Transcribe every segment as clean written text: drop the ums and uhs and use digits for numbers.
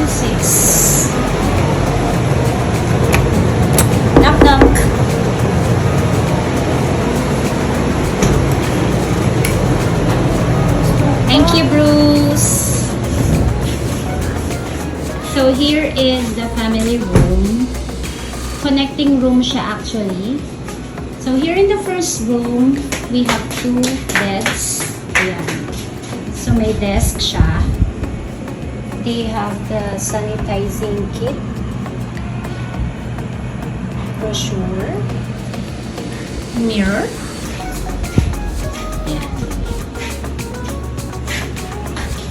6. Knock knock. Thank you, Bruce. So here is the family room. Connecting room siya actually. So here in the first room, we have 2 beds. Ayan. So may desk siya. They have the sanitizing kit. Brochure. Mirror. Ayan.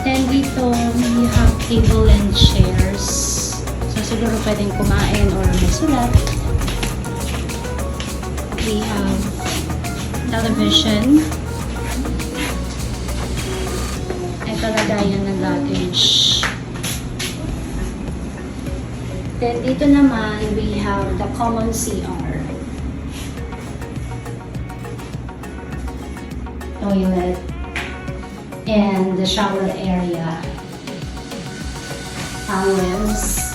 Then dito, we have table and chairs. So siguro pwedeng kumain or magsulat. We have television. Ito lagayan ng luggage. Then dito naman, we have the common CR. Toilet. And the shower area. Towels.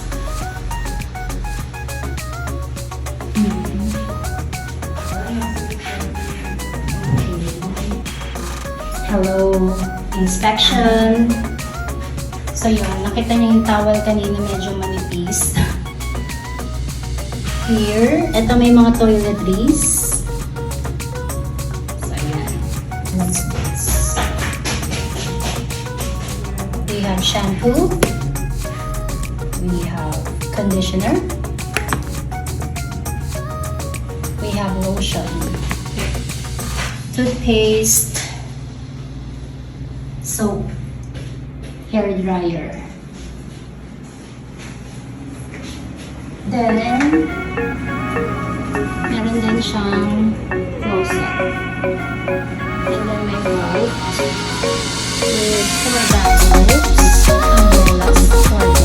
Hello, inspection. So yun, nakita niyo yung towel kanina medyo manipis. Here, ito may mga toiletries. So yan, what's this? We have shampoo. We have conditioner. We have lotion. Toothpaste. Soap, hair dryer. Then, meron din siyang closet. And then may white with 4 bags, umbrellas, 4